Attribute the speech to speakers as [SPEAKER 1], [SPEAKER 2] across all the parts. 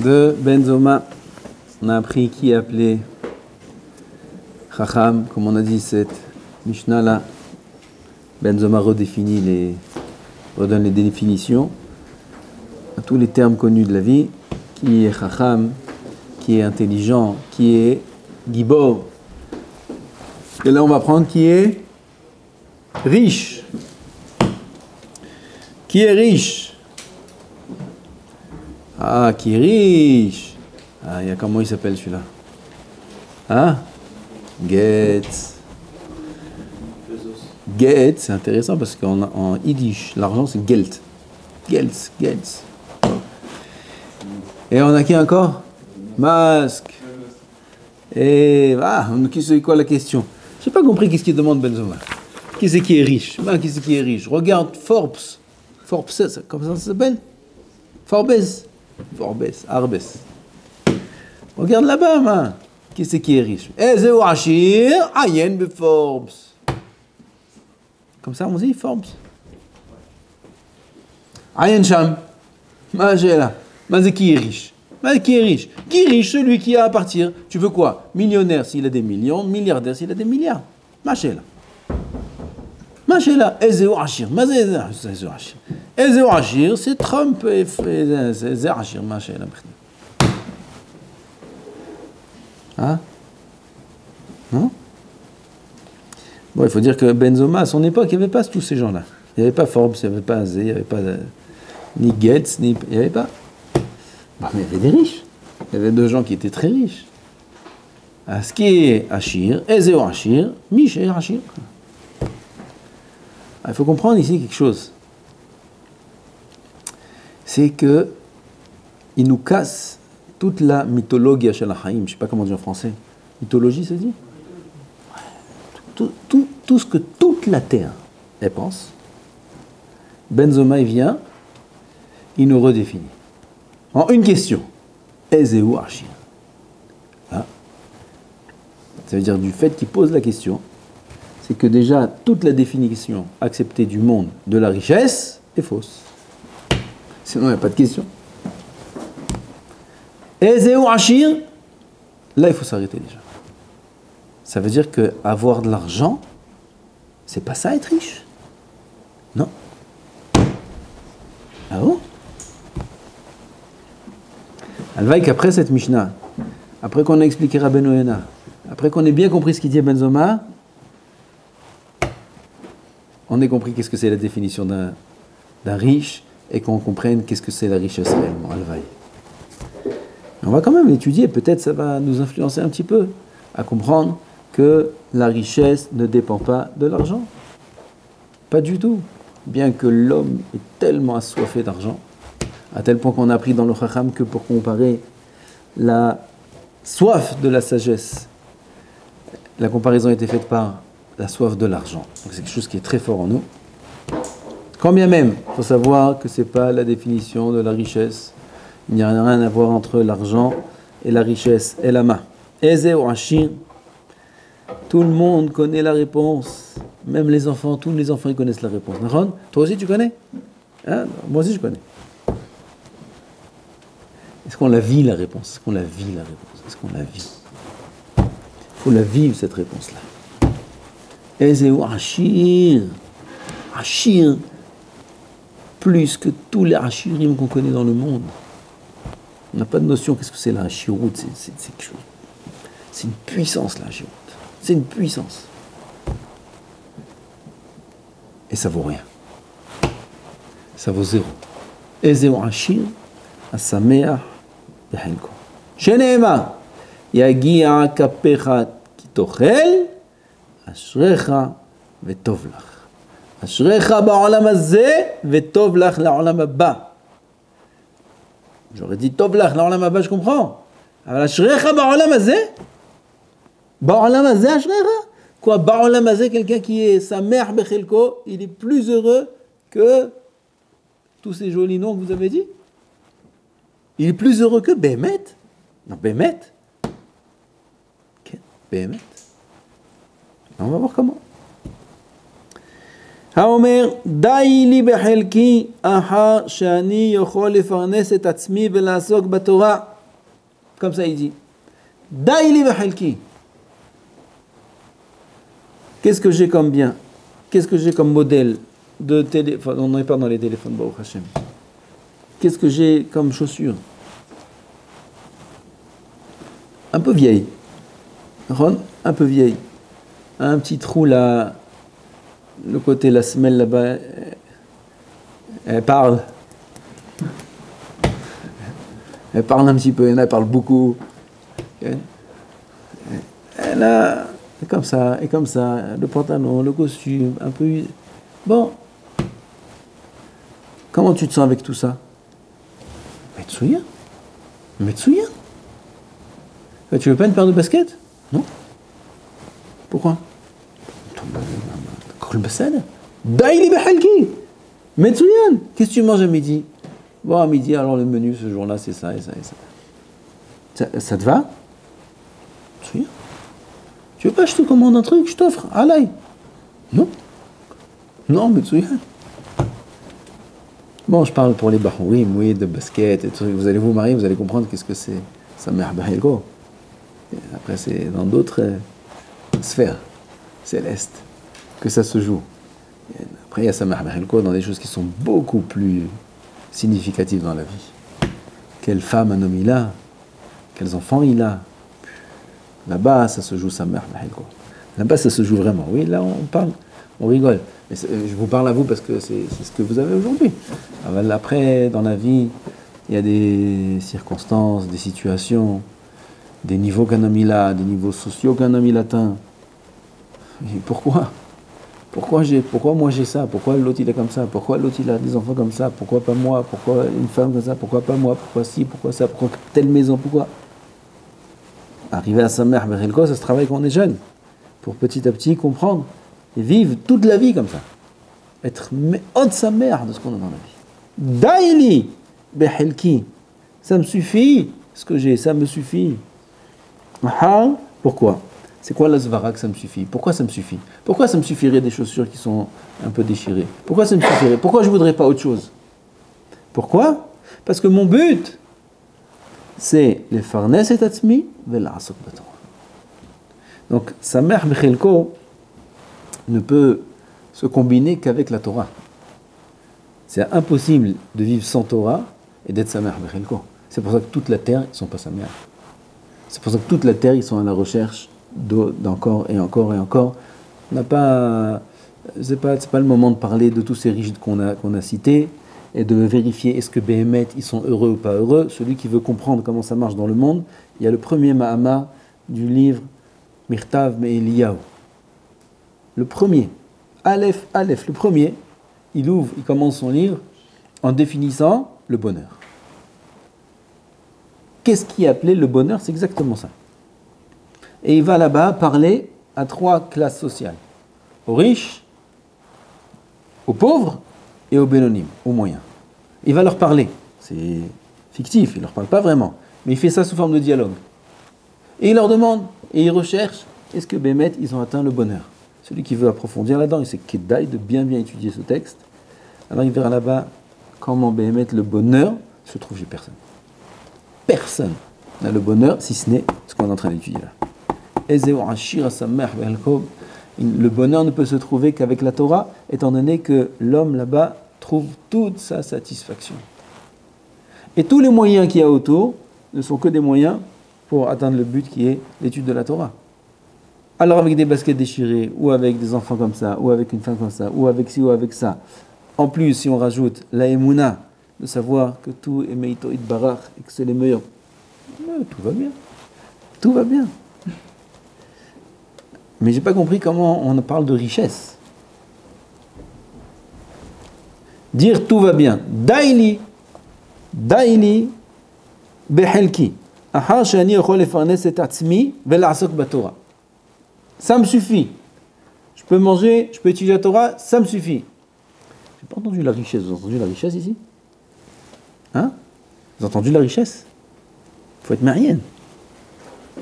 [SPEAKER 1] de Benzoma. On a appris qui est appelé Chacham, comme on a dit cette Mishnah là. Benzoma redonne les définitions à tous les termes connus de la vie. Qui est Chacham, qui est intelligent, qui est Gibor. Et là on va prendre qui est riche. Qui est riche? Ah, qui est riche. Ah, comment il s'appelle celui-là? Hein? Gates. Gates, c'est intéressant parce qu'en yiddish, l'argent c'est Geld. Geld. Et on a qui encore? Masque. Et c'est quoi la question? J'ai pas compris qu'est-ce qu'il demande Benzoma. Qui c'est qui est riche? Qui c'est qui est riche? Regarde Forbes. Forbes, comme ça s'appelle? Forbes. Arbes. Regarde là-bas, man. Qui c'est qui est riche? Ezeu Ashir, Ayen be Forbes. Comme ça on dit Forbes. Ayen Sham. Majela. Mais qui est riche? Qui est riche? Qui est riche? Celui qui a à partir. Tu veux quoi? Millionnaire s'il a des millions, milliardaire s'il a des milliards. Majela. Ezeu Ashir. Ezeu Ashir, c'est Trump et Ezeu Ashir, Majela. Hein? Non? Bon, il faut dire que Benzoma, à son époque, il n'y avait pas tous ces gens-là. Il n'y avait pas Forbes, il n'y avait pas Azé, il n'y avait pas ni Gates, il n'y avait pas. Bah, mais il y avait des riches. Il y avait deux gens qui étaient très riches. Ce qui est Achir, Ezeo Achir, Michel Achir. Il faut comprendre ici quelque chose. C'est que il nous casse toute la mythologie Shel Haim. Je ne sais pas comment dire en français. Mythologie, ça dit? Tout ce que toute la terre, elle pense. Benzoma, il vient, il nous redéfinit. En une question. Ezeu Achir. Ça veut dire du fait qu'il pose la question, c'est que déjà toute la définition acceptée du monde de la richesse est fausse. Sinon, il n'y a pas de question. Ezeu Achir, là, il faut s'arrêter déjà. Ça veut dire que avoir de l'argent, c'est pas ça être riche. Non. Ah bon? Alvaï qu'après cette Mishnah, après qu'on a expliqué Rabbeinu Yonah, après qu'on ait bien compris ce qu'il dit Benzoma, on ait compris qu'est-ce que c'est la définition d'un riche et qu'on comprenne qu'est-ce que c'est la richesse réellement. Alvaï. On va quand même l'étudier, peut-être ça va nous influencer un petit peu à comprendre que la richesse ne dépend pas de l'argent. Pas du tout. Bien que l'homme est tellement assoiffé d'argent, à tel point qu'on a appris dans le Chacham que pour comparer la soif de la sagesse, la comparaison a été faite par la soif de l'argent. Donc c'est quelque chose qui est très fort en nous. Quand bien même, il faut savoir que ce n'est pas la définition de la richesse. Il n'y a rien à voir entre l'argent et la richesse et la main. Ezeu Achir. Tout le monde connaît la réponse. Même les enfants, tous les enfants ils connaissent la réponse. Toi aussi tu connais? Hein? Moi aussi je connais. Est-ce qu'on la vit la réponse? Est-ce qu'on la vit la réponse? Est-ce qu'on la vit? Il faut la vivre cette réponse-là. Ezeu Achir. Achir. Plus que tous les Achirim qu'on connaît dans le monde. On n'a pas de notion qu'est-ce que c'est la Achirout. C'est quelque chose. C'est une puissance la Achirout. C'est une puissance. Et ça vaut rien. Ça vaut zéro. Ezeu Achir, Asameach, Behelko. Sheneema, Yagia Kapecha Kitochel, Ashrecha Vetov Lach. Ashrecha ba'olam hazeh, Vetov Lach la'olam haba. J'aurais dit Tov Lach la'olam haba, je comprends. Alors Ashrecha ba'olam hazeh, Ba'olam hazeh ashrecha. Quoi, Ba'olam hazeh, quelqu'un qui est sa mère bechelko, il est plus heureux que tous ces jolis noms que vous avez dit? Il est plus heureux que Bémet? Non, Bémet. Bémet. On va voir comment. האומר, די לי בחלקי, אחר שאני יכול לפרנס את עצמי ולעסוק בתורה. Comme ça il dit. די לי בחלקי. Qu'est-ce que j'ai comme bien? Qu'est-ce que j'ai comme modèle de téléphone? On n'en est pas dans les téléphones, Baruch Hashem. Qu'est-ce que j'ai comme chaussures? Un peu vieille. Un peu vieille. Un petit trou là, le côté, la semelle là-bas, elle parle. Elle parle un petit peu, il y en a, elle parle beaucoup. Elle a, et comme ça, le pantalon, le costume, un peu... Bon. Comment tu te sens avec tout ça? Metsuya. Tu veux pas une paire de baskets? Non. Pourquoi? Metsuyan. Qu'est-ce que tu manges à midi? Bon, à midi, alors le menu ce jour-là, c'est ça et ça et ça. Ça te va? Metsuyan. Tu veux pas que je te commande un truc? Je t'offre. Allez. Non. Non, Metsuyan. Bon, je parle pour les bahouim, oui, de basket et tout. Vous allez vous marier, vous allez comprendre qu'est-ce que c'est. Ça mère bahilgo. Après, c'est dans d'autres sphères célestes que ça se joue. Après, il y a Samah Bahilko dans des choses qui sont beaucoup plus significatives dans la vie. Quelle femme un homme il a, quels enfants il a. Là-bas, ça se joue Samah Bahilko. Là-bas, ça se joue vraiment. Oui, là, on parle, on rigole. Mais je vous parle à vous parce que c'est ce que vous avez aujourd'hui. Après, dans la vie, il y a des circonstances, des situations, des niveaux qu'un homme il a, des niveaux sociaux qu'un homme il atteint. Et pourquoi moi j'ai ça? Pourquoi l'autre il est comme ça? Pourquoi l'autre il a des enfants comme ça? Pourquoi pas moi? Pourquoi une femme comme ça? Pourquoi pas moi? Pourquoi ci? Pourquoi ça? Pourquoi telle maison? Pourquoi? Arriver à sa mère, ça se travaille quand on est jeune. Pour petit à petit comprendre et vivre toute la vie comme ça. Être en de sa mère de ce qu'on a dans la vie. Daili behelki. Ça me suffit. Ce que j'ai, ça me suffit. Pourquoi? C'est quoi la zvara que ça me suffit? Pourquoi ça me suffit? Pourquoi ça me suffirait des chaussures qui sont un peu déchirées? Pourquoi ça me suffirait? Pourquoi je ne voudrais pas autre chose? Pourquoi? Parce que mon but, c'est les farnes et atzmi ve'la'asok batorah. Donc, sa mère Bechelko ne peut se combiner qu'avec la Torah. C'est impossible de vivre sans Torah et d'être sa mère Bechelko. C'est pour ça que toute la terre, ils ne sont pas sa mère. C'est pour ça que toute la terre, ils sont à la recherche d'encore et encore et encore. C'est pas le moment de parler de tous ces riches qu'on a cités et de vérifier est-ce que Béhémet, ils sont heureux ou pas heureux. Celui qui veut comprendre comment ça marche dans le monde, il y a le premier Mahama du livre Mirtav Me'Eliyahu. Le premier, Aleph, le premier, il commence son livre en définissant le bonheur. Qu'est-ce qui est appelé le bonheur? C'est exactement ça. Et il va là-bas parler à 3 classes sociales. Aux riches, aux pauvres et aux bénonymes, aux moyens. Il va leur parler. C'est fictif, il ne leur parle pas vraiment. Mais il fait ça sous forme de dialogue. Et il leur demande, et il recherche, est-ce que Bémet, ils ont atteint le bonheur? Celui qui veut approfondir là-dedans, il sait Keddaï de bien étudier ce texte. Alors il verra là-bas comment Bémet, le bonheur, se trouve chez personne. Personne n'a le bonheur, si ce n'est ce qu'on est en train d'étudier là. Le bonheur ne peut se trouver qu'avec la Torah, étant donné que l'homme là-bas trouve toute sa satisfaction. Et tous les moyens qu'il y a autour ne sont que des moyens pour atteindre le but qui est l'étude de la Torah. Alors avec des baskets déchirées, ou avec des enfants comme ça, ou avec une femme comme ça, ou avec ci, ou avec ça. En plus, si on rajoute la émouna, de savoir que tout est meito itbarach et que c'est les meilleurs, tout va bien. Tout va bien. Mais j'ai pas compris comment on parle de richesse. Dire tout va bien. Daili behelki. Ahar shani yochol lefarnes et atzmi ve'la'asok batorah. Ça me suffit. Je peux manger, je peux étudier la Torah, ça me suffit. J'ai pas entendu la richesse. Vous avez entendu la richesse ici? Hein? Vous avez entendu la richesse? Il faut être marienne.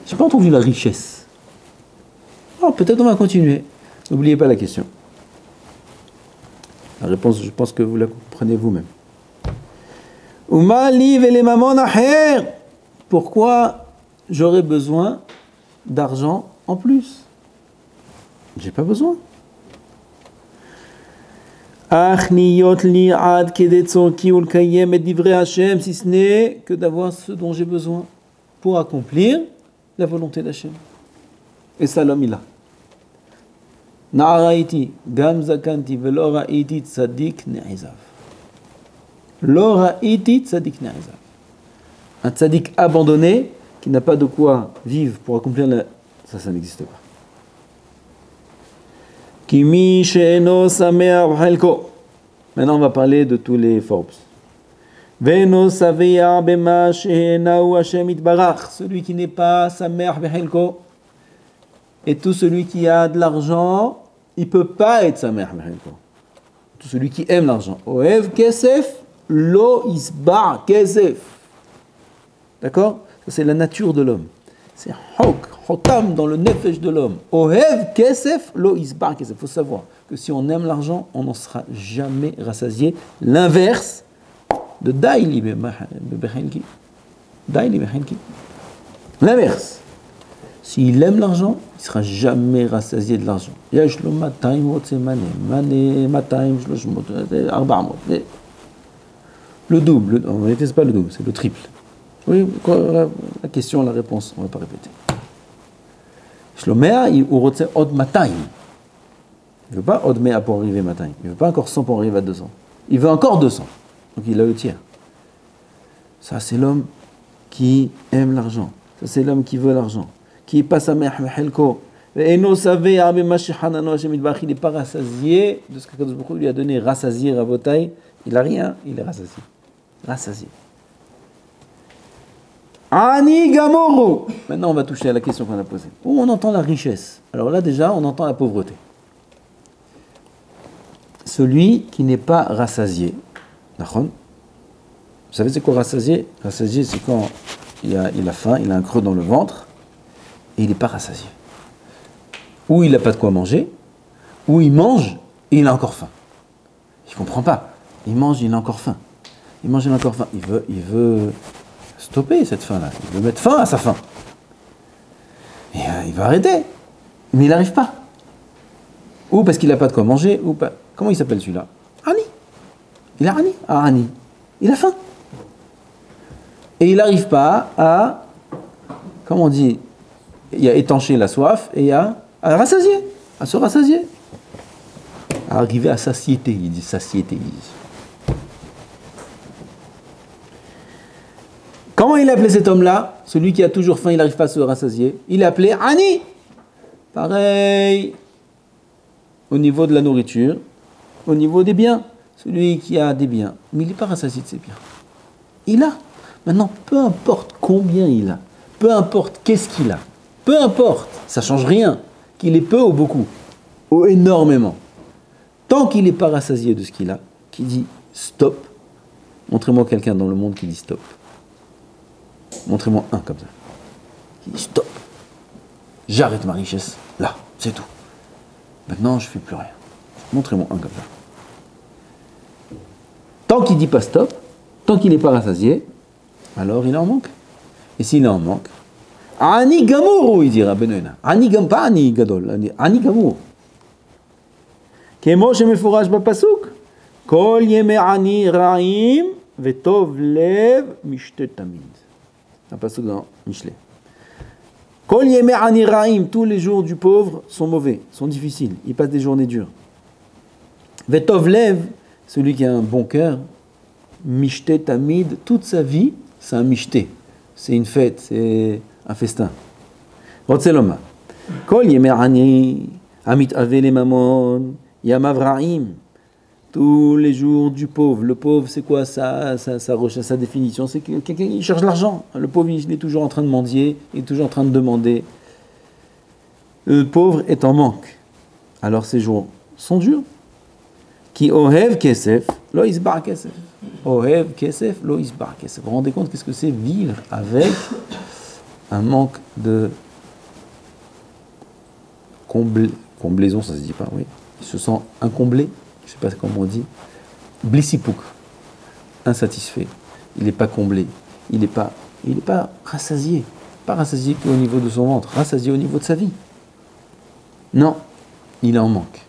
[SPEAKER 1] J'ai pas entendu la richesse. Oh, peut-être on va continuer. N'oubliez pas la question. La réponse, je pense que vous la comprenez vous-même. Pourquoi j'aurais besoin d'argent en plus? J'ai pas besoin. Si ce n'est que d'avoir ce dont j'ai besoin pour accomplir la volonté d'Hachem. Et ça, l'homme, il a. Na'araiti, gam zakanti, velo ra'iti tzadik ne'izav. Lo ra'iti tzadik ne'izav. Un tzadik abandonné, qui n'a pas de quoi vivre pour accomplir la... Ça n'existe pas. Kimi she'eno sameach b'chelko. Maintenant, on va parler de tous les Forbes. Veno saveya bema she'enahu Hashem itbarach. Celui qui n'est pas sameach b'chelko. Et tout celui qui a de l'argent, il ne peut pas être sameach b'chelko. Tout celui qui aime l'argent. Oev kesef, lo isbar kesef. D'accord? Ça, c'est la nature de l'homme. C'est hotam dans le nefesh de l'homme. Ohev kesef lo isbar kesef. Il faut savoir que si on aime l'argent, on n'en sera jamais rassasié. L'inverse de daili bechelki. Daili bechelki. L'inverse. S'il aime l'argent, il ne sera jamais rassasié de l'argent. Yashlo mataim rotse mane mataim shloshmot arba'amot. Le double, en réalité, ce n'est pas le double, c'est le triple. Oui, la question, la réponse, on ne va pas répéter. Shlomer, il retient od mataim. Il ne veut pas od mea pour arriver mataim. Il ne veut pas encore 100 pour arriver à 200. Il veut encore 200. Donc il a le tiers. Ça, c'est l'homme qui aime l'argent. Ça, c'est l'homme qui veut l'argent. Qui passe à mehelko. Il n'est pas rassasié de ce que Kadosh Baruch Hu lui a donné. Rassasié, Rabotai. Il n'a rien, il est rassasié. Rassasié. Ani Gamoro. Maintenant, on va toucher à la question qu'on a posée. Où on entend la richesse? Alors là, déjà, on entend la pauvreté. Celui qui n'est pas rassasié. Vous savez, c'est quoi rassasié? Rassasié, c'est quand il a faim, il a un creux dans le ventre, et il n'est pas rassasié. Ou il n'a pas de quoi manger, ou il mange, et il a encore faim. Il ne comprend pas. Il mange, il a encore faim. Il mange, il a encore faim. Il veut stopper cette faim-là. Il veut mettre fin à sa faim. Et il va arrêter. Mais il n'arrive pas. Ou parce qu'il n'a pas de quoi manger, ou pas. Comment il s'appelle celui-là? Ani. Il a Ani. Ah, Ani. Il a faim. Et il n'arrive pas à, comment on dit, il y a étancher la soif et à rassasier, à se rassasier. À arriver à satiété, il dit satiété. Il dit. Comment il a appelé cet homme-là? Celui qui a toujours faim, il n'arrive pas à se rassasier. Il l'a appelé Ani. Pareil, au niveau de la nourriture, au niveau des biens. Celui qui a des biens, mais il n'est pas rassasié de ses biens. Il a. Maintenant, peu importe combien il a, peu importe qu'est-ce qu'il a, peu importe, ça ne change rien, qu'il ait peu ou beaucoup, ou énormément. Tant qu'il n'est pas rassasié de ce qu'il a, qui dit stop, montrez-moi quelqu'un dans le monde qui dit stop. Montrez-moi un comme ça. Qui dit stop. J'arrête ma richesse, là, c'est tout. Maintenant, je ne fais plus rien. Montrez-moi un comme ça. Tant qu'il ne dit pas stop, tant qu'il n'est pas rassasié, alors il en manque. Et s'il en manque, Ani Gamour, il dira Benoïna. Ani Gam, pas Ani Gadol, Ani Gamour. Kemo shemefourash bapasuk, Kol yeme ani ra'im, vetov lev mishtet tamid. Un pasuk dans Michelet. Kol yeme ani ra'im, tous les jours du pauvre sont mauvais, sont difficiles, il passe des journées dures. Vetov lev, celui qui a un bon cœur, mishté tamid, toute sa vie, c'est un mishté. C'est une fête, c'est un festin. Rotzeloma. Kol yemerani, amit avele mamon, yamavraim. Tous les jours du pauvre. Le pauvre, c'est quoi sa définition? C'est que quelqu'un qui cherche l'argent. Le pauvre, il est toujours en train de mendier, il est toujours en train de demander. Le pauvre est en manque. Alors ces jours sont durs. Qui ohev kesef, lo isbar kesef. Ohev kesef, lo isbar kesef. Vous vous rendez compte qu'est-ce que c'est vivre avec un manque de comblaison, ça se dit pas, oui. Il se sent incomblé, je ne sais pas comment on dit, blissipouk, insatisfait. Il n'est pas comblé. Il n'est pas rassasié. Pas rassasié qu'au niveau de son ventre, rassasié au niveau de sa vie. Non, il en manque.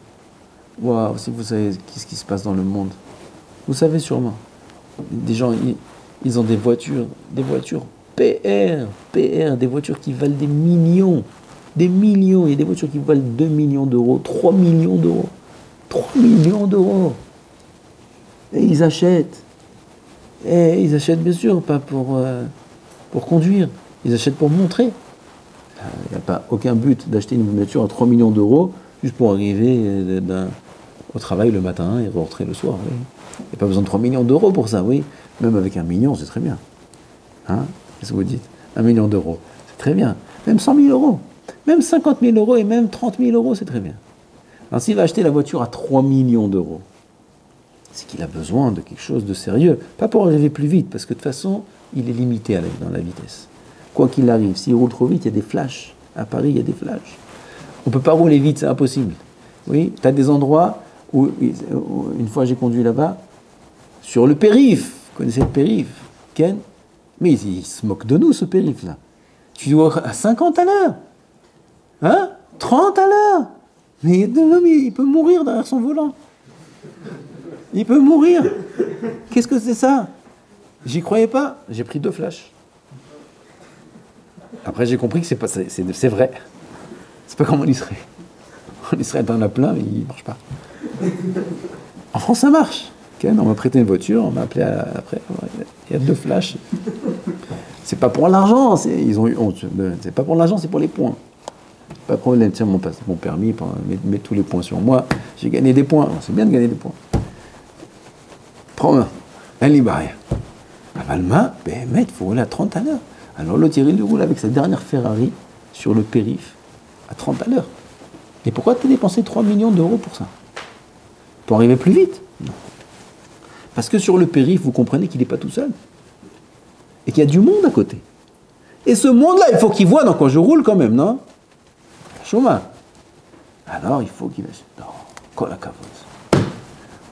[SPEAKER 1] Waouh, si vous savez ce qui se passe dans le monde, vous savez sûrement. Des gens, ils ont des voitures PR, des voitures qui valent des millions. Il y a des voitures qui valent 2 millions d'euros, 3 millions d'euros. 3 millions d'euros. Et ils achètent. Et ils achètent bien sûr, pas pour conduire. Ils achètent pour montrer. Il n'y a pas aucun but d'acheter une voiture à 3 millions d'euros juste pour arriver au travail le matin et rentrer le soir. Oui. Il n'y a pas besoin de 3 millions d'euros pour ça, oui. Même avec 1 million, c'est très bien. Hein? Qu'est-ce que vous dites? 1 million d'euros, c'est très bien. Même 100 000 euros. Même 50 000 euros et même 30 000 euros, c'est très bien. Alors s'il va acheter la voiture à 3 millions d'euros, c'est qu'il a besoin de quelque chose de sérieux. Pas pour arriver plus vite, parce que de toute façon, il est limité dans la vitesse. Quoi qu'il arrive, s'il roule trop vite, il y a des flashs. À Paris, il y a des flashs. On ne peut pas rouler vite, c'est impossible. Oui, tu as des endroits où, une fois j'ai conduit là-bas, sur le périph', vous connaissez le périph', Ken? Mais il se moque de nous, ce périph'-là. Tu dois à 50 à l'heure. Hein? 30 à l'heure. Mais l'homme, il peut mourir derrière son volant. Il peut mourir. Qu'est-ce que c'est ça? J'y croyais pas. J'ai pris 2 flashs. Après, j'ai compris que c'est vrai. C'est pas comme en Israël. En Israël, t'en as plein, mais il marche pas. En France, ça marche. Okay, on m'a prêté une voiture, on m'a appelé après. Il y a 2 flashs. C'est pas pour l'argent. Ils ont eu honte. C'est pas pour l'argent, c'est pour les points. Pas de problème. Tiens, mon permis, mets tous les points sur moi. J'ai gagné des points. C'est bien de gagner des points. Prends-un. Un libaria. Avalma, il faut rouler à 30 à l'heure. Alors l'autre, il roule avec sa dernière Ferrari sur le périph' à 30 à l'heure. Et pourquoi tu as dépensé 3 millions d'euros pour ça? Pour arriver plus vite? Non. Parce que sur le périph', vous comprenez qu'il n'est pas tout seul. Et qu'il y a du monde à côté. Et ce monde-là, il faut qu'il voit dans quoi je roule quand même, non? Chômage. Alors, il faut qu'il va... Non, quoi la cavote.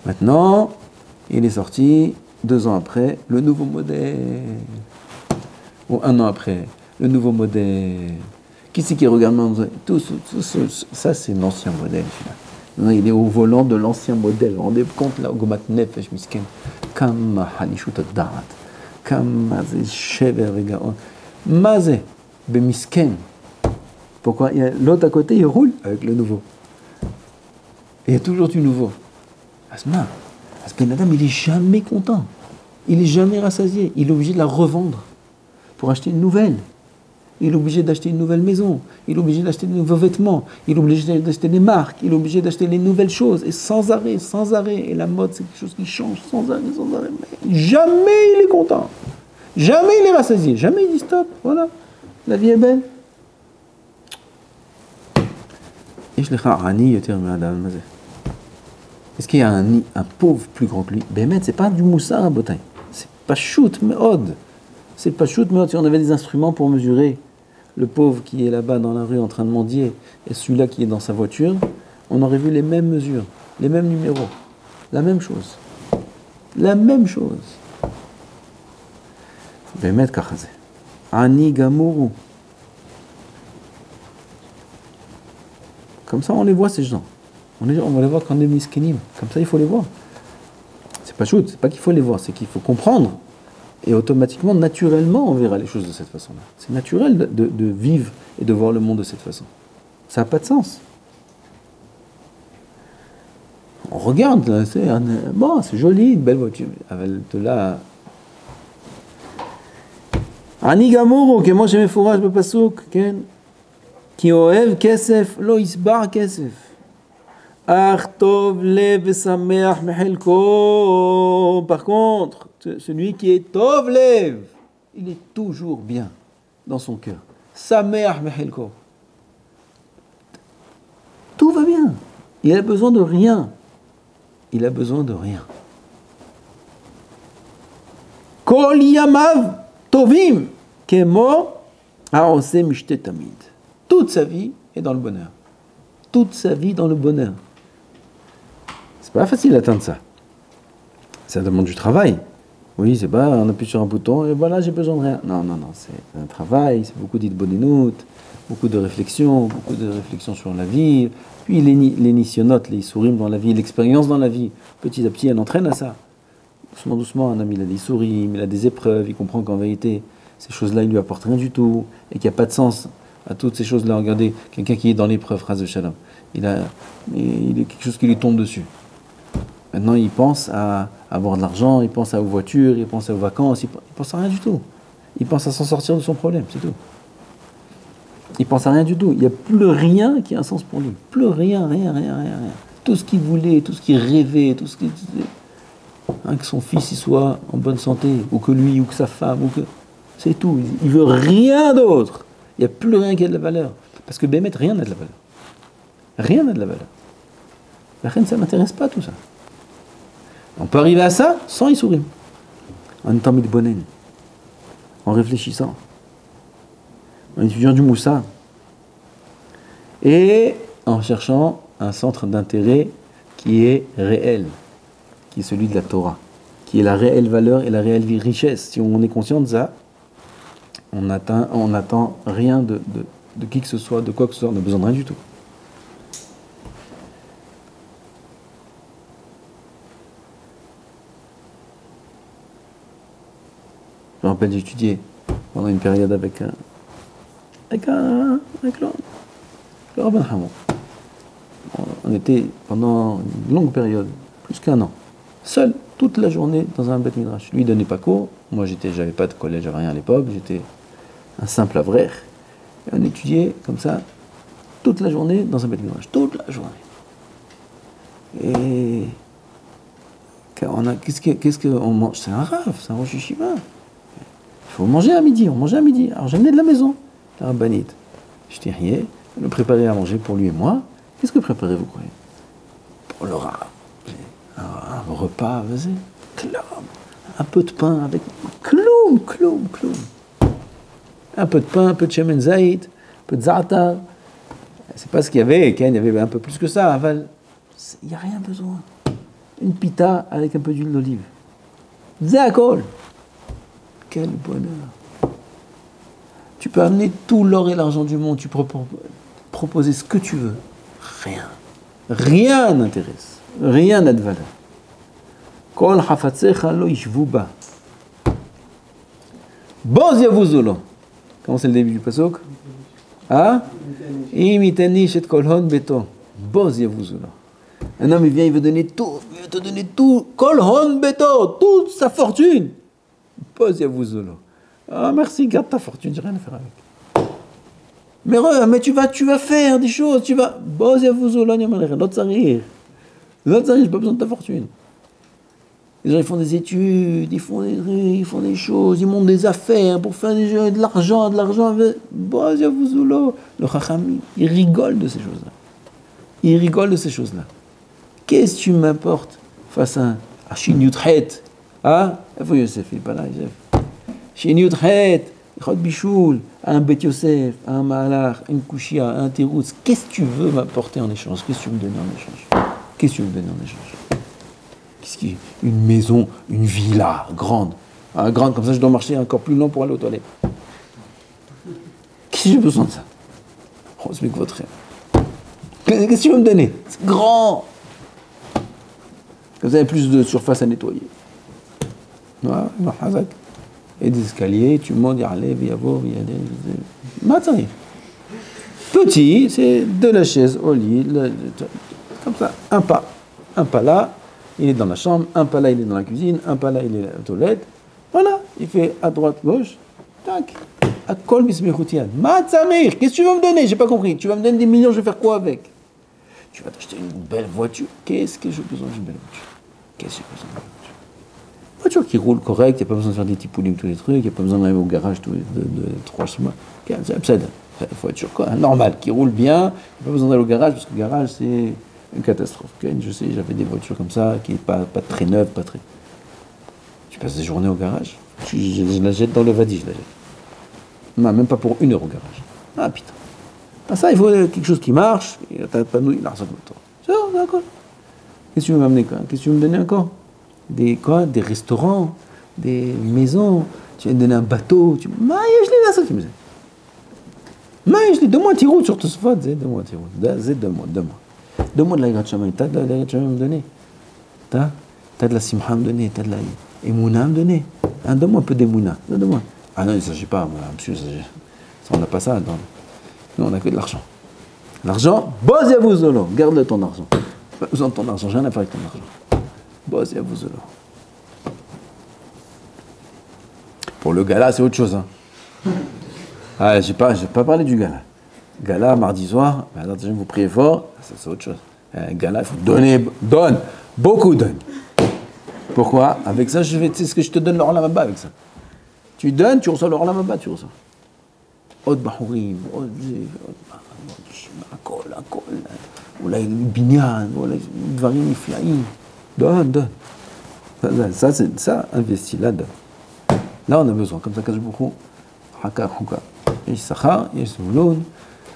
[SPEAKER 1] Maintenant, il est sorti, 2 ans après, le nouveau modèle. Ou 1 an après, le nouveau modèle. Qui c'est qui regarde tout ça, c'est l'ancien modèle. Non, il est au volant de l'ancien modèle. Vous vous rendez compte là, Gomat Nefesh Misken, Kama Halishut Ad-Da'at, Kama Shever Vegaon, Mazé Bemisken. Pourquoi? L'autre à côté, il roule avec le nouveau. Et il y a toujours du nouveau. Asma, Adam, il est jamais content. Il est jamais rassasié. Il est obligé de la revendre pour acheter une nouvelle. Il est obligé d'acheter une nouvelle maison. Il est obligé d'acheter de nouveaux vêtements. Il est obligé d'acheter des marques. Il est obligé d'acheter les nouvelles choses. Et sans arrêt, sans arrêt. Et la mode, c'est quelque chose qui change sans arrêt, sans arrêt. Mais jamais il est content. Jamais il est rassasié. Jamais il dit stop. Voilà. La vie est belle. Est-ce qu'il y a un pauvre plus grand que lui? Bémet, c'est pas du moussard à Botaï. C'est pas shoot, mais odd. C'est pas shoot, mais si on avait des instruments pour mesurer le pauvre qui est là-bas dans la rue en train de mendier et celui-là qui est dans sa voiture, on aurait vu les mêmes mesures, les mêmes numéros, la même chose. La même chose. Bémet Kachazé. Ani Gamourou. Comme ça, on les voit, ces gens. On va les voir quand on est miskenim. Comme ça, il faut les voir. C'est pas shoot, c'est pas qu'il faut les voir, c'est qu'il faut comprendre. Et automatiquement, naturellement, on verra les choses de cette façon-là. C'est naturel de vivre et de voir le monde de cette façon. Ça n'a pas de sens. On regarde, là, c'est joli, une belle voiture. De là... Ani gamoro, que moi j'ai mes fourrages, me pasouk, qui oev kesef, lo isbar kesef. Artov lev sameach mehelko. Par contre, celui qui est tov lev, il est toujours bien dans son cœur. Sameach mehelko. Tout va bien. Il a besoin de rien. Il a besoin de rien. Kol yamav tovim kemo aose mishte tamid. Toute sa vie est dans le bonheur. Toute sa vie dans le bonheur. C'est pas facile d'atteindre ça. Ça demande du travail. Oui, c'est pas, on appuie sur un bouton et voilà, j'ai besoin de rien. Non, c'est un travail, c'est beaucoup d'idboninout, beaucoup de réflexion sur la vie. Puis les nisyonotes, les isurim dans la vie, l'expérience dans la vie, petit à petit, elle entraîne à ça. Doucement, doucement, un ami, il a des isurim, il a des épreuves, il comprend qu'en vérité, ces choses-là, il lui apportent rien du tout et qu'il n'y a pas de sens à toutes ces choses-là. Regardez, quelqu'un qui est dans l'épreuve, Ras de Shalom, il est quelque chose qui lui tombe dessus. Maintenant, il pense à avoir de l'argent, il pense aux voitures, il pense aux vacances, il pense à rien du tout. Il pense à s'en sortir de son problème, c'est tout. Il pense à rien du tout. Il n'y a plus rien qui a un sens pour lui. Plus rien. Tout ce qu'il voulait, tout ce qu'il rêvait, tout ce qu'il... que son fils il soit en bonne santé, ou que lui, ou que sa femme, ou que... C'est tout. Il veut rien d'autre. Il n'y a plus rien qui a de la valeur. Parce que Bémet, rien n'a de la valeur. Rien n'a de la valeur. La reine, ça ne m'intéresse pas tout ça. On peut arriver à ça sans Issourim. En étant midbonen, en réfléchissant, en étudiant du Moussa, et en cherchant un centre d'intérêt qui est réel, qui est celui de la Torah, qui est la réelle valeur et la réelle richesse. Si on est conscient de ça, on n'attend rien de qui que ce soit, de quoi que ce soit, on n'a besoin de rien du tout. Je me rappelle, j'ai étudié pendant une période avec le Rabban Hamon. On était pendant une longue période, plus qu'1 an, seul, toute la journée dans un Beth Midrash. Lui, il donnait pas cours. Moi, j'avais pas de collège, j'avais rien à l'époque. J'étais un simple avraire. Et on étudiait comme ça, toute la journée dans un Beth Midrash. Toute la journée. Et qu'est-ce qu'on mange? C'est un rave, c'est un rosh yeshiva. Il faut manger à midi, on mangeait à midi. Alors j'amenais de la maison, la rabbinite. Je t'ai le préparer à manger pour lui et moi. Qu'est-ce que préparez, vous croyez? Pour le rave. Un repas, vas-y. Un peu de pain avec... Kloum. Un peu de pain, un peu de shemen zaït, un peu de za'atar. C'est pas ce qu'il y avait, il y avait un peu plus que ça. Il n'y a rien besoin. Une pita avec un peu d'huile d'olive. Z'akol. Quel bonheur. Tu peux amener tout l'or et l'argent du monde, tu peux proposer ce que tu veux. Rien n'intéresse. Rien n'a de valeur. Kol hafatsecha lo yishvu ba. Boz yavuzolo. Comment c'est le début du pasuk? Ah? Imitani shet kol hon beto. Boz yavuzolo. Un homme, il vient, il veut te donner tout. Kol hon beto. Toute sa fortune. Boz yavuzolo. Ah, merci, garde ta fortune, j'ai rien à faire avec. Mais tu vas faire des choses, tu vas... Boz yavuzolo, l'autre s'arrive. L'autre s'arrive, j'ai pas besoin de ta fortune. Les gens, ils font des études, ils font des choses, ils montent des affaires pour faire de l'argent. Boz yavuzolo. Le chacham, il rigole de ces choses-là. Qu'est-ce que tu m'apportes face à Shin Yudchet? Ah, il faut Yosef, il n'est pas là, Yosef. Shin Yudchet, Chod Bichoul, un Bet Yosef, un Mahalach, une Kushia, un Teroutz. Qu'est-ce que tu veux m'apporter en échange? Qu'est-ce que tu veux me donner en échange? Une maison, une villa grande. Grande, comme ça je dois marcher encore plus long pour aller aux toilettes. Qu'est-ce que j'ai besoin de ça? Oh, c'est que votre rêve. Qu'est-ce que tu veux me donner? C'est grand. Comme ça, il y a plus de surface à nettoyer. Voilà, et des escaliers, tu montes, il y a l'air, il y a beau, il y a des... Petit, c'est de la chaise au lit, comme ça, un pas là, il est dans la chambre, un pas là, il est dans la cuisine, un pas là, il est à la toilette. Voilà, il fait à droite, gauche, tac. À kol mismechoutian. Matzamir, qu'est-ce que tu vas me donner? J'ai pas compris. Tu vas me donner des millions, je vais faire quoi avec? Tu vas t'acheter une belle voiture. Qu'est-ce que j'ai besoin d'une belle voiture? Voiture qui roule correct, il n'y a pas besoin de faire des tipoulim, tous les trucs, il n'y a pas besoin d'arriver au garage de 3 semaines. C'est une voiture quoi, normale, qui roule bien, il n'y a pas besoin d'aller au garage, parce que le garage c'est une catastrophe. Je sais, j'avais des voitures comme ça, qui n'est pas très neuves, pas très... Tu passes des journées au garage, je la jette dans le vadi, je la jette. Non, même pas pour 1 heure au garage. Ah putain. Ah ça, il faut quelque chose qui marche, et t'as pas nouille, l'argent de toi. C'est bon, d'accord. Qu'est-ce que tu veux m'amener quoi? Qu'est-ce que tu veux me donner encore? Des quoi? Des restaurants, des maisons. Tu vas me donner un bateau. Je l'ai là, ça, tu me dis. Je l'ai, donne-moi un petit route sur tout ce fait. Donne-moi un petit route. Donne-moi. Donne-moi de la Yirat Shamayim. T'as de la Yirat Shamayim à me donner. T'as de la Simcha à me donner. T'as de la Emouna à me donner. Hein, donne-moi un peu d'Emouna. Donne-moi. Ah non, il ne s'agit pas, monsieur, ça, on n'a pas ça. Nous, on n'a que de l'argent. L'argent, bosse à vous, Zolo. Garde-le ton argent. Pas besoin de ton argent, j'ai rien à faire avec ton argent. Bosse à vous, Zolo. Pour le gala, c'est autre chose. Hein. Ah, j'ai pas parlé du gala. Gala, mardi soir, vous priez fort, ça, c'est autre chose. Gala, il faut donne, beaucoup donne. Pourquoi? Avec ça, c'est ce que je te donne l'or là-bas avec ça. Tu donnes, tu reçois l'or là-bas, tu reçois. Od Bahourim, הכל, אולי בניין, אולי דברים נפלאים. donne. Ça, investis là-dedans. Là, on a besoin, comme ça, Kadosh Baruch Hu, Haka, Huka. Il Sachar, il Zouloun,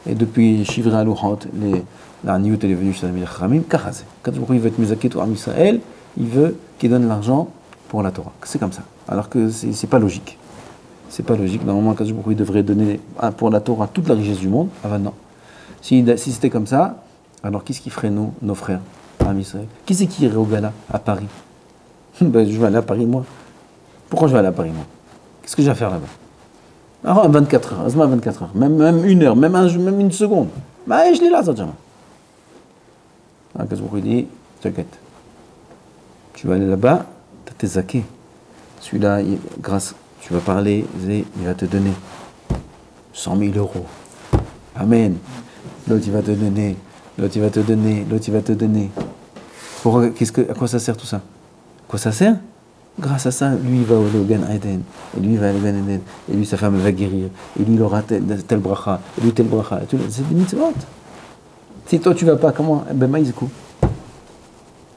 [SPEAKER 1] et depuis Shivri Alouhot, la Niout, elle est venue chez Amir Khamim, Kachazé. Kadosh Baruch Hu, il veut être Mizaket ou Am Israël, il veut qu'il donne l'argent pour la Torah. C'est comme ça. Alors que c'est pas logique. C'est pas logique. Normalement, Kadosh Baruch Hu, il devrait donner pour la Torah toute la richesse du monde. Ah ben non. Si c'était comme ça, alors qu'est-ce qui ferait nos frères à Israël? Qui c'est qui irait au gala à Paris? Ben, je vais aller à Paris, moi. Pourquoi je vais aller à Paris, moi? Qu'est-ce que j'ai à faire là-bas? Alors, 24 heures, 24 heures, même une heure, même une seconde. Ben, je l'ai là, ça, tiens. Alors, qu'est-ce que dit? T'inquiète. Tu vas aller là-bas, t'as tes zakés. Celui-là, grâce, tu vas parler, il va te donner 100 000 euros. Amen. L'autre, il va te donner. L'autre, il va te donner. L'autre, il va te donner. À quoi ça sert tout ça? À quoi ça sert? Grâce à ça, lui, il va au Gan Eden. Et lui, il va au Gan Eden. Et lui, sa femme, elle va guérir. Et lui, il aura tel bracha. Et lui, tel bracha. C'est des mitzvot. Si toi, tu vas pas, comment? Ben, maïzkou.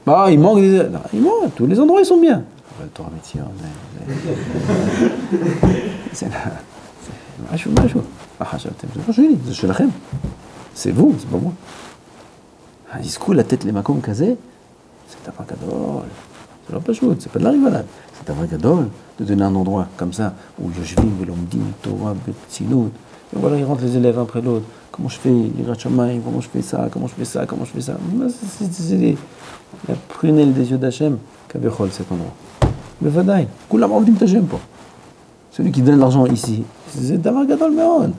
[SPEAKER 1] Bah, il manque des... Non, il manque. Tous les endroits, ils sont bien. Le Torah métier. C'est là. C'est vous, c'est pas moi. Iskou, la tête, les makom kazé, c'est un gadol. C'est pas chouette, c'est pas de la rivalade. C'est un gadol de donner un endroit comme ça où je vis, Velomdim, Torah, Betzilut. Et voilà, ils rentrent les élèves un après l'autre. Comment je fais l'Yirat Shamayim, comment je fais ça. C'est la prunelle des yeux d'Hachem qu'avechol cet endroit. Mais vadaï, Koulam Avdim Tachem pas. Celui qui donne l'argent ici, c'est Davar Gadol Meon.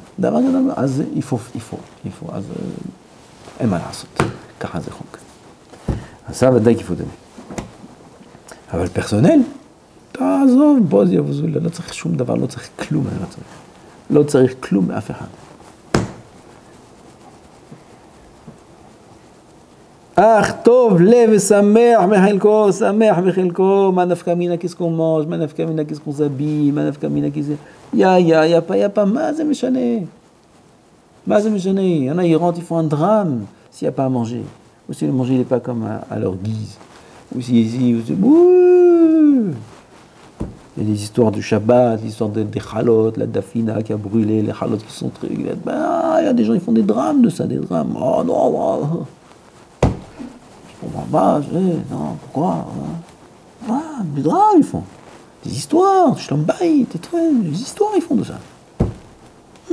[SPEAKER 1] Il faut. Ema Lasot. Kachazechok. Ça, vadaï qu'il faut donner. אבל פרסונל, תעזוב, בוז יבוזולה, לא צריך שום דבר, לא צריך כלום, לא צריך כלום מאף אחד. אך טוב לב ושמח בחלקו, מה נפקא מינה qu'est-ce qu'on mange, מה נפקא מינה qu'est-ce qu'on s'habille, מה נפקא מינה qu'est-ce... יפה, מה זה משנה? מה זה משנה? Il y en a, ils rentrent, ils font un drame s'il n'y a pas à manger. Ou si le manger n'est pas comme à leur guise. Ou si ici, il y a des histoires du Shabbat, l'histoire des chalotes, la dafina qui a brûlé, les chalotes qui sont très... Ben, il y a des gens qui font des drames de ça, des drames. Oh non, je comprends pas, non, pourquoi? Des drames ils font. Des histoires, shlambaït, des histoires ils font de ça.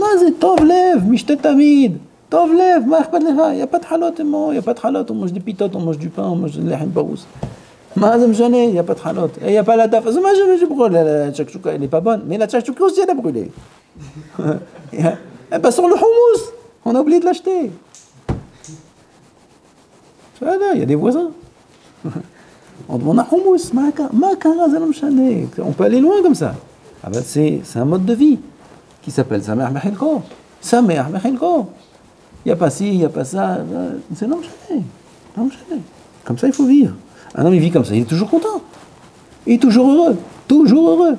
[SPEAKER 1] Mazé, tov lev, mishte tamid. Tov lev, ma akhbad lecha, il n'y a pas de halot, il n'y a pas de halot, on mange des pitotes, on mange du pain, on mange de l'ehem barous. Mais il n'y a pas de halot, il n'y a pas la daf. Pourquoi la tchakchouka, elle n'est pas bonne? Mais la tchakchouka aussi, elle a brûlé. Ben sur le houmous, on a oublié de l'acheter. Il y a des voisins. On demande un houmous, on peut aller loin comme ça. Ah ben c'est un mode de vie qui s'appelle Sameach Bechelko. Sameach Bechelko. Il n'y a pas ci, il n'y a pas ça. C'est non gêné. Comme ça, il faut vivre. Un homme, il vit comme ça, il est toujours content. Il est toujours heureux. Toujours heureux.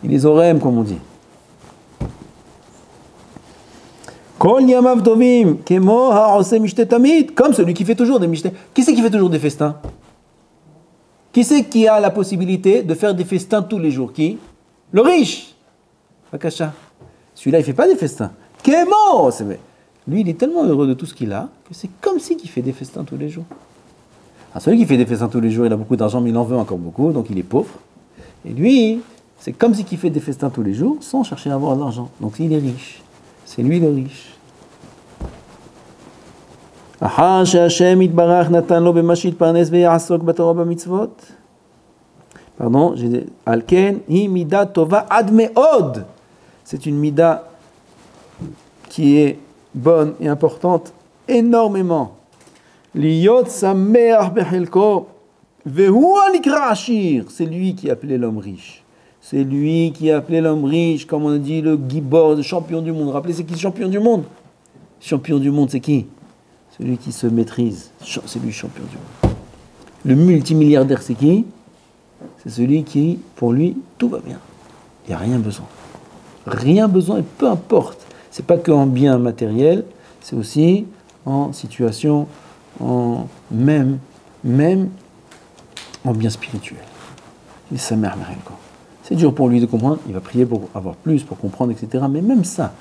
[SPEAKER 1] Il est orem, comme on dit. Kol yamav tovim, kemo ha'ose mishte tamid. Comme celui qui fait toujours des mishte. Qui c'est qui fait toujours des festins? Qui c'est qui a la possibilité de faire des festins tous les jours? Qui? Le riche. Fakasha. Celui-là, il ne fait pas des festins. Kemo, c'est vrai. Lui, il est tellement heureux de tout ce qu'il a que c'est comme si il fait des festins tous les jours. Celui qui fait des festins tous les jours, il a beaucoup d'argent, mais il en veut encore beaucoup, donc il est pauvre. Et lui, c'est comme si il fait des festins tous les jours, sans chercher à avoir de l'argent. Donc il est riche. C'est lui le riche. Pardon, j'ai dit Alken, hi mida tova ad meod. C'est une mida qui est bonne et importante énormément. Liyot sameach bechelko vehu anikra ashir. C'est lui qui a appelé l'homme riche. C'est lui qui a appelé l'homme riche, comme on a dit, le gibor, le champion du monde. Rappelez, c'est qui le champion du monde? Champion du monde, c'est qui? Celui qui se maîtrise. C'est lui le champion du monde. Le multimilliardaire, c'est qui? C'est celui qui, pour lui, tout va bien. Il n'y a rien besoin. Rien besoin, et peu importe. C'est pas qu'en bien matériel, c'est aussi en situation, même en bien spirituel. Et sa mère, quoi. C'est dur pour lui de comprendre, il va prier pour avoir plus, pour comprendre, etc. Mais même ça,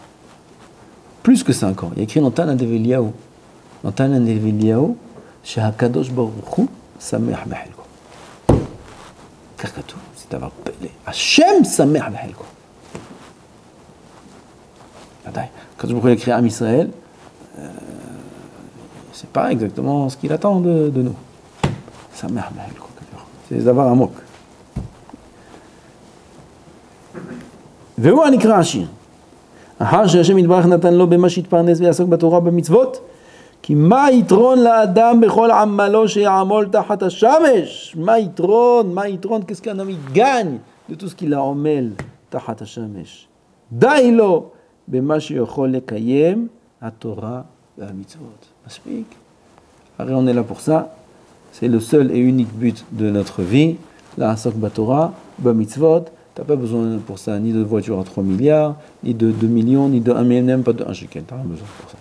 [SPEAKER 1] plus que ça encore, il y a écrit dans Tana Develiaou, chez Hakadosh Baruch Hu, sa mère, quoi. Karkatou, c'est d'avoir appelé Hachem, sa mère, quoi. Quand je me écrit Am Israël, c'est pas exactement ce qu'il attend de nous. Sa mère, quoi. C'est d'avoir un moque. והוא הנקרא עשיר. אחר שהשם יתברך נתן לו במה שיתפרנס ויעסוק בתורה במצוות, כי מה יתרון לאדם בכל עמלו שיעמול תחת השמש? מה יתרון, qu'est-ce qu'un homme gagne de tout ce qu'il a עמל תחת השמש? די לו במה שיכול לקיים התורה והמצוות. מספיק. הרי on est là pour ça, c'est le seul et unique but de notre vie, לעסוק בתורה, במצוות. Tu n'as pas besoin pour ça ni de voiture à 3 milliards, ni de 2 millions, ni de 1 million, même pas de 1 shekel. Tu n'as pas besoin pour ça.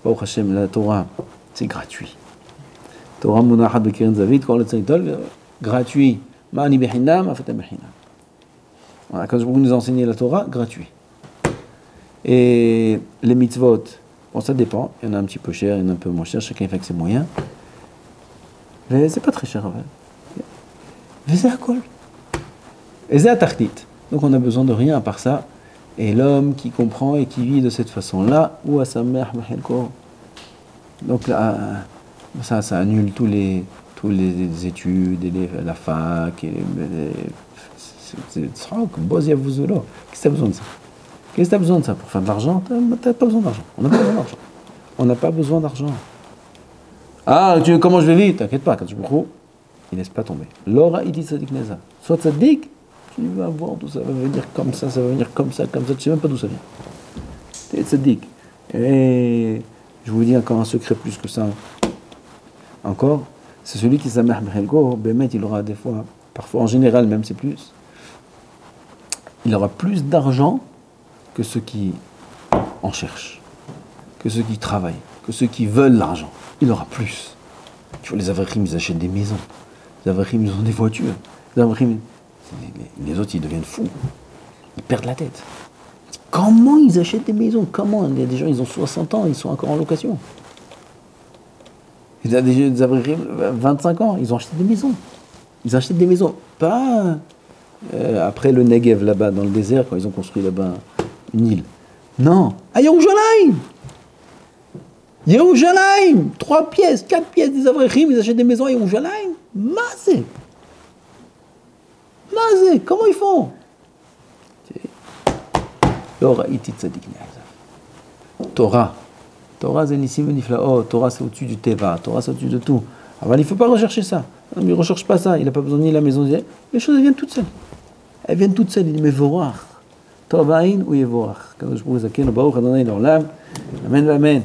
[SPEAKER 1] Baruch Hashem, la Torah, c'est gratuit. Torah Munachat Bekirin Zavid, quand le Tzaytol, gratuit. Ma'ani Behinam, Afatem Behinam. Voilà, quand vous nous enseignez la Torah, gratuit. Et les mitzvot, bon, ça dépend. Il y en a un petit peu cher, il y en a un peu moins cher, chacun fait avec ses moyens. Mais c'est pas très cher, en fait. Mais c'est à quoi? Et c'est à Tartit. Donc on a besoin de rien à part ça. Et l'homme qui comprend et qui vit de cette façon-là, ou à sa mère, donc là, ça annule tous les études, et la fac, et c'est qu'est-ce que tu as besoin de ça? Qu'est-ce que tu as besoin de ça? Pour faire de l'argent? Tu n'as pas besoin d'argent. On n'a pas besoin d'argent. On n'a pas besoin d'argent. Ah, comment je vais vivre? T'inquiète pas, quand tu me il laisse pas tomber. Laura, il dit Tzadik Neza. Soit Tzadik, tu vas voir tout ça va venir comme ça va venir comme ça, tu sais même pas d'où ça vient. T'es Tzadik. Et je vous dis encore un secret plus que ça. Encore, c'est celui qui s'amère B'chelko, Bémet, il aura des fois, parfois en général même c'est plus, il aura plus d'argent que ceux qui en cherchent, que ceux qui travaillent, que ceux qui veulent l'argent. Il aura plus. Tu vois, les Avachim, ils achètent des maisons. Les Avachim, ils ont des voitures. Les Avachim, les autres, ils deviennent fous. Ils perdent la tête. Comment ils achètent des maisons? Comment? Il y a des gens, ils ont 60 ans, ils sont encore en location. Il y a des Avachim, 25 ans, ils ont acheté des maisons. Ils achètent des maisons. Pas après le Negev, là-bas, dans le désert, quand ils ont construit là-bas une île. Non, à Yerushalayim. Yerushalayim, 3 pièces, 4 pièces des Avrechim, ils achètent des maisons à Yerushalayim. Mazé, comment ils font? Torah, c'est Nissim Niflaot, Torah c'est au-dessus du Teva, Torah c'est au-dessus de tout. Alors il ne faut pas rechercher ça. Il ne recherche pas ça, il n'a pas besoin ni la maison. Les choses elles viennent toutes seules. Elles viennent toutes seules, il dit mais Vorach. Tovain ou Yevorach. Quand je vous ai dit, Baruch Adonai l'Olam. Amen, amen.